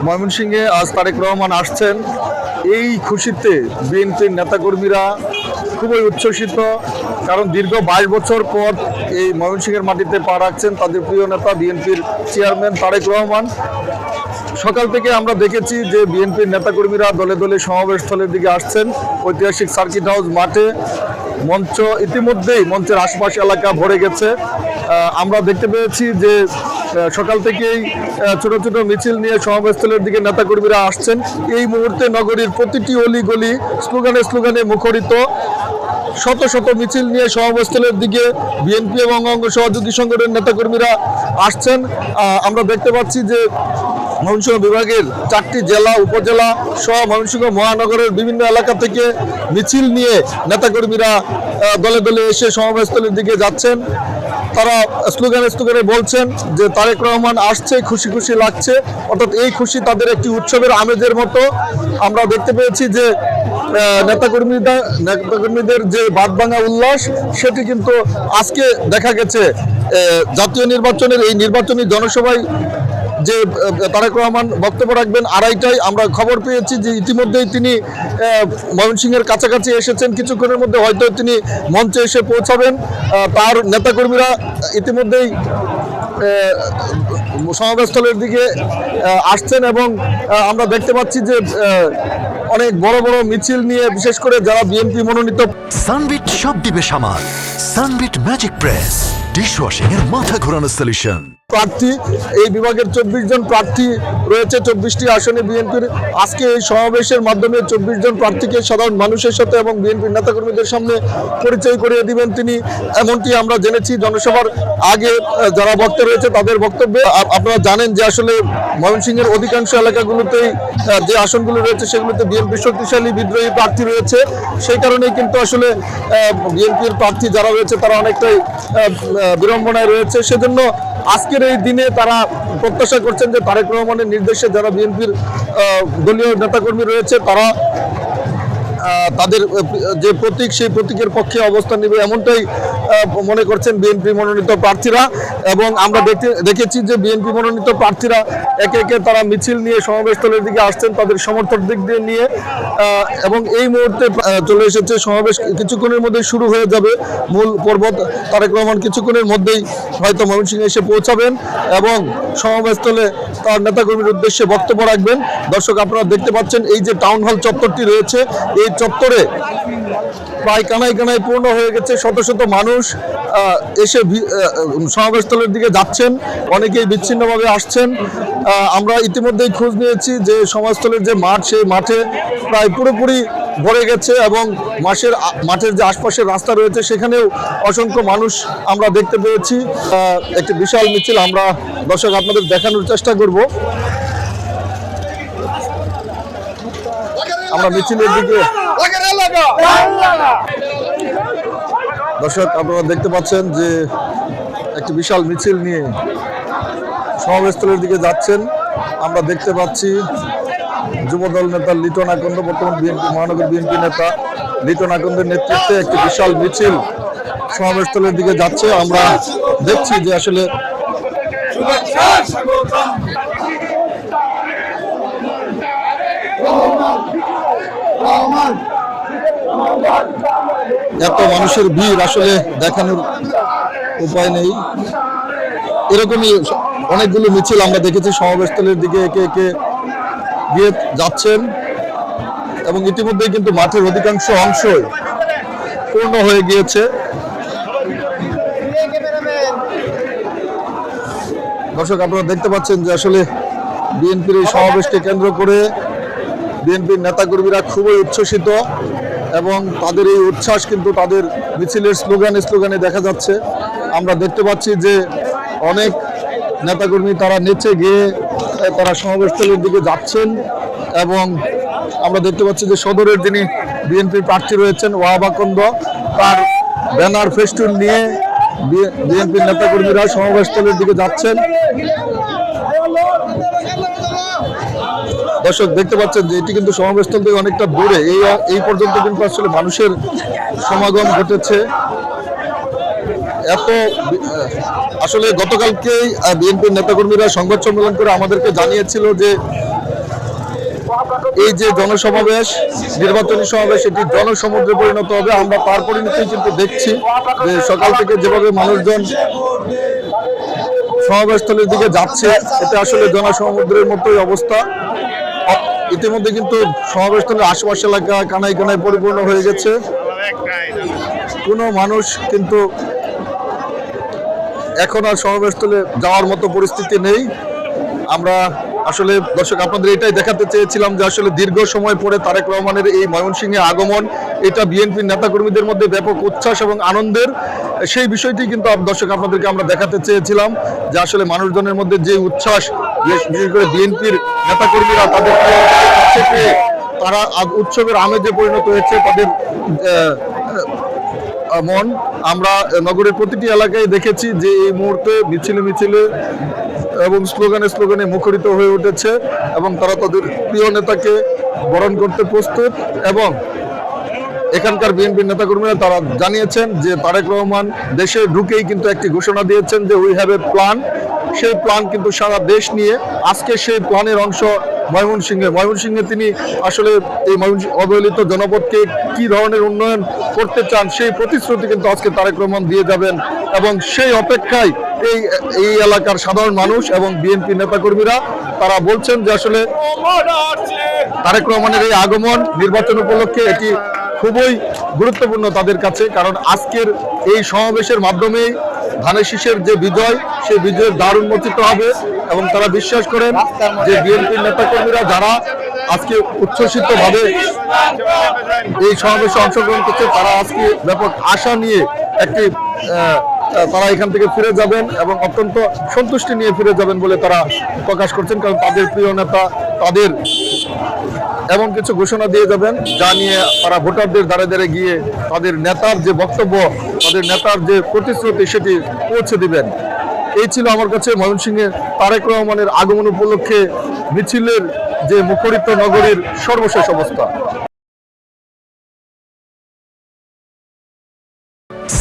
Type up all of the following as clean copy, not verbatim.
ময়মনসিংহে আজ তারেক রহমান আসছেন, এই খুশিতে বিএনপির নেতাকর্মীরা খুবই উচ্ছ্বসিত। কারণ দীর্ঘ 22 বছর পর এই ময়মনসিংহের মাটিতে পা রাখছেন তাদের প্রিয় নেতা বিএনপির চেয়ারম্যান তারেক রহমান। সকাল থেকে আমরা দেখেছি যে বিএনপির নেতাকর্মীরা দলে দলে সমাবেশস্থলের দিকে আসছেন। ঐতিহাসিক সার্কিট হাউস মাঠে মঞ্চ ইতিমধ্যেই মঞ্চের আশপাশ এলাকা ভরে গেছে। আমরা দেখতে পেয়েছি যে সকাল থেকেই ছোট ছোট মিছিল নিয়ে সমাবেশস্থলের দিকে নেতাকর্মীরা আসছেন। এই মুহূর্তে নগরীর প্রতিটি অলি গলি স্লোগানে স্লোগানে মুখরিত। শত শত মিছিল নিয়ে সমাবেশস্থলের দিকে বিএনপি এবং অঙ্গ সহযোগী সংগঠনের নেতাকর্মীরা আসছেন। আমরা দেখতে পাচ্ছি যে ময়মনসিংহ বিভাগের 4টি জেলা উপজেলা সহ ময়মনসিংহ মহানগরের বিভিন্ন এলাকা থেকে মিছিল নিয়ে নেতাকর্মীরা দলে দলে এসে সমাবেশস্থলের দিকে যাচ্ছেন। তারা স্লোগানে স্লোগানে বলছেন যে তারেক রহমান আসছে, খুশি খুশি লাগছে। অর্থাৎ এই খুশি তাদের একটি উৎসবের আমেজের মতো। আমরা দেখতে পেয়েছি যে নেতাকর্মীদের যে বাঁধভাঙা উল্লাস সেটি কিন্তু আজকে দেখা গেছে জাতীয় নির্বাচনের এই নির্বাচনী জনসভায় যে তারেক রহমান বক্তব্য রাখবেন 2:30টায়। আমরা খবর পেয়েছি যে ইতিমধ্যেই তিনি ময়মনসিংহের কাছাকাছি এসেছেন, কিছুক্ষণের মধ্যে হয়তো তিনি মঞ্চে এসে পৌঁছাবেন। তার নেতাকর্মীরা ইতিমধ্যেই সমাবেশস্থলের দিকে আসছেন এবং আমরা দেখতে পাচ্ছি যে অনেক বড় বড় মিছিল নিয়ে, বিশেষ করে যারা বিএনপি মনোনীত। সানবিট সব দিবে সামাল। সানবিট ম্যাজিক প্রেস ডিশওয়াশিং এর মাথা ঘোরানো সলিউশন। প্রার্থী এই বিভাগের 24 জন প্রার্থী রয়েছে 24টি আসনে বিএনপির। আজকে এই সমাবেশের মাধ্যমে 24 জন প্রার্থীকে সাধারণ মানুষের সাথে এবং বিএনপির নেতাকর্মীদের সামনে পরিচয় করিয়ে দিবেন তিনি, এমনটি আমরা জেনেছি জনসভার আগে যারা বক্তা রয়েছে তাদের বক্তব্যে। আপনারা জানেন যে আসলে ময়মনসিংহের অধিকাংশ এলাকাগুলোতেই যে আসনগুলো রয়েছে সেগুলোতে বিএনপির শক্তিশালী বিদ্রোহী প্রার্থী রয়েছে। সেই কারণেই কিন্তু আসলে বিএনপির প্রার্থী যারা রয়েছে তারা অনেকটাই বিড়ম্বনায় রয়েছে। সেজন্য আজকের এই দিনে তারা প্রত্যাশা করছেন যে তারেক রহমানের নির্দেশে যারা বিএনপির দলীয় নেতাকর্মী রয়েছে তারা তাদের যে প্রতীক সেই প্রতীকের পক্ষে অবস্থান নেবে, এমনটাই মনে করছেন বিএনপি মনোনীত প্রার্থীরা। এবং আমরা দেখেছি যে বিএনপি মনোনীত প্রার্থীরা একে একে তারা মিছিল নিয়ে সমাবেশস্থলের দিকে আসছেন তাদের সমর্থক দিক দিয়ে নিয়ে। এবং এই মুহূর্তে চলে এসেছে সমাবেশ, কিছুক্ষণের মধ্যেই শুরু হয়ে যাবে মূল পর্ব। তারেক রহমান কিছুক্ষণের মধ্যেই হয়তো ময়মনসিংহে এসে পৌঁছাবেন এবং সমাবেশস্থলে তার নেতাকর্মীর উদ্দেশ্যে বক্তব্য রাখবেন। দর্শক, আপনারা দেখতে পাচ্ছেন এই যে টাউন হল চত্বরটি রয়েছে, এই চত্বরে প্রায় কানায় কানায় পূর্ণ হয়ে গেছে। শত শত মানুষ এসে সমাবেশস্থলের দিকে যাচ্ছেন, অনেকেই বিচ্ছিন্নভাবে আসছেন। আমরা ইতিমধ্যেই খোঁজ নিয়েছি যে সমাবেশস্থলের যে মাঠ সেই মাঠে প্রায় পুরোপুরি ভরে গেছে এবং মাঠের যে আশপাশের রাস্তা রয়েছে সেখানেও অসংখ্য মানুষ আমরা দেখতে পেয়েছি। একটি বিশাল মিছিল আমরা দর্শক আপনাদের দেখানোর চেষ্টা করব। আমরা মিছিলের দিকে দর্শক আপনারা দেখতে পাচ্ছেন যে একটি বিশাল মিছিল নিয়ে সমাবেশস্থলের দিকে যাচ্ছেন। আমরা দেখতে পাচ্ছি যুবদল নেতা লিটন আকন্দ, বর্তমান বিএনপি মহানগর বিএনপি নেতা লিটন আকন্দের নেতৃত্বে একটি বিশাল মিছিল সমাবেশস্থলের দিকে যাচ্ছে। আমরা দেখছি যে আসলে এত মানুষের ভিড় আসলে দেখানোর উপায় নেই। এরকমই অনেকগুলো মিছিল আমরা দেখেছি সমাবেশস্থলের দিকে একে একে গিয়ে যাচ্ছেন এবং ইতিমধ্যেই কিন্তু মাঠের অধিকাংশ অংশই পূর্ণ হয়ে গিয়েছে। দর্শক আপনারা দেখতে পাচ্ছেন যে আসলে বিএনপির এই সমাবেশকে কেন্দ্র করে বিএনপির নেতাকর্মীরা খুবই উচ্ছ্বসিত এবং তাদের এই উচ্ছ্বাস কিন্তু তাদের মিছিলের স্লোগানে দেখা যাচ্ছে। আমরা দেখতে পাচ্ছি যে অনেক নেতাকর্মী তারা নেচে গিয়ে তারা সমাবেশস্থলের দিকে যাচ্ছেন এবং আমরা দেখতে পাচ্ছি যে সদরের যিনি বিএনপির প্রার্থী রয়েছেন ওয়াহাব আকন্দ, তার ব্যানার ফেস্টুন নিয়ে বিএনপির নেতাকর্মীরা সমাবেশস্থলের দিকে যাচ্ছেন। দর্শক দেখতে পাচ্ছেন যে এটি কিন্তু সমাবেশস্থল থেকে অনেকটা দূরে, এই পর্যন্ত কিন্তু আসলে মানুষের সমাগম ঘটেছে। এত আসলে গতকালকেই বিএনপির নেতাকর্মীরা সংবাদ সম্মেলন করে আমাদেরকে জানিয়েছিল যে এই যে জনসমাবেশ, নির্বাচনী সমাবেশ, এটি জনসমুদ্রে পরিণত হবে। আমরা তার পরিণতিই কিন্তু দেখছি যে সকাল থেকে যেভাবে মানুষজন সমাবেশস্থলের দিকে যাচ্ছে, এটা আসলে জনসমুদ্রের মতোই অবস্থা। ইতিমধ্যে কিন্তু সমাবেশস্থলের আশপাশ এলাকা কানায় কানায় পরিপূর্ণ হয়ে গেছে। কোনো মানুষ কিন্তু এখন আর সমাবেশস্থলে যাওয়ার মতো পরিস্থিতি নেই। আমরা আসলে দর্শক আপনাদের এটাই দেখাতে চেয়েছিলাম যে আসলে দীর্ঘ সময় পরে তারেক রহমানের এই ময়মনসিংহে আগমন, এটা বিএনপির নেতাকর্মীদের মধ্যে ব্যাপক উচ্ছ্বাস এবং আনন্দের। সেই বিষয়টি কিন্তু দর্শক আপনাদেরকে আমরা দেখাতে চেয়েছিলাম যে আসলে মানুষজনের মধ্যে যে উচ্ছ্বাস, বিশেষ করে বিএনপির নেতাকর্মীরা তাদের কাছে পেয়ে তারা আজ উৎসবের আমেজে পরিণত হয়েছে তাদের মন। আমরা নগরের প্রতিটি এলাকায় দেখেছি যে এই মুহূর্তে মিছিলে মিছিলে এবং স্লোগানে স্লোগানে মুখরিত হয়ে উঠেছে এবং তারা তাদের প্রিয় নেতাকে বরণ করতে প্রস্তুত। এবং এখানকার বিএনপির নেতাকর্মীরা তারা জানিয়েছেন যে তারেক রহমান দেশে ঢুকেই কিন্তু একটি ঘোষণা দিয়েছেন যে উই হ্যাভ এ প্ল্যান। সেই প্ল্যান কিন্তু সারা দেশ নিয়ে আজকে সেই প্ল্যানের অংশ ময়মনসিংহে তিনি আসলে এই অবহেলিত জনপদকে কি ধরনের উন্নয়ন করতে চান সেই প্রতিশ্রুতি কিন্তু আজকে তারেক রহমান দিয়ে যাবেন। এবং সেই অপেক্ষায় এই এলাকার সাধারণ মানুষ এবং বিএনপি নেতাকর্মীরা তারা বলছেন যে আসলে তারেক রহমানের এই আগমন নির্বাচন উপলক্ষে এটি খুবই গুরুত্বপূর্ণ তাদের কাছে। কারণ আজকের এই সমাবেশের মাধ্যমেই ধানের শীষের যে বিজয়, সেই বিজয়ের দ্বার উন্মোচিত হবে এবং তারা বিশ্বাস করেন যে বিএনপির নেতাকর্মীরা যারা আজকে উচ্ছ্বসিতভাবে এই সমাবেশে অংশগ্রহণ করছে, তারা আজকে ব্যাপক আশা নিয়ে তারা এখান থেকে ফিরে যাবেন এবং অত্যন্ত সন্তুষ্টি নিয়ে ফিরে যাবেন বলে তারা প্রকাশ করছেন। কারণ তাদের প্রিয় নেতা তাদের এমন কিছু ঘোষণা দিয়ে যাবেন যা নিয়ে তারা ভোটারদের দ্বারে দ্বারে গিয়ে তাদের নেতার যে বক্তব্য, তাদের নেতার যে প্রতিশ্রুতি সেটি পৌঁছে দিবেন। এই ছিল আমার কাছে ময়মনসিংহে তারেক রহমানের আগমন উপলক্ষে মিছিলের যে মুখরিত নগরীর সর্বশেষ অবস্থা।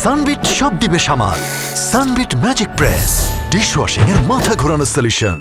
সানবিট সব দিবে সামাল। সানবিট ম্যাজিক প্রেস ডিশওয়াশিং এর মাথা ঘোরানো সলিউশন।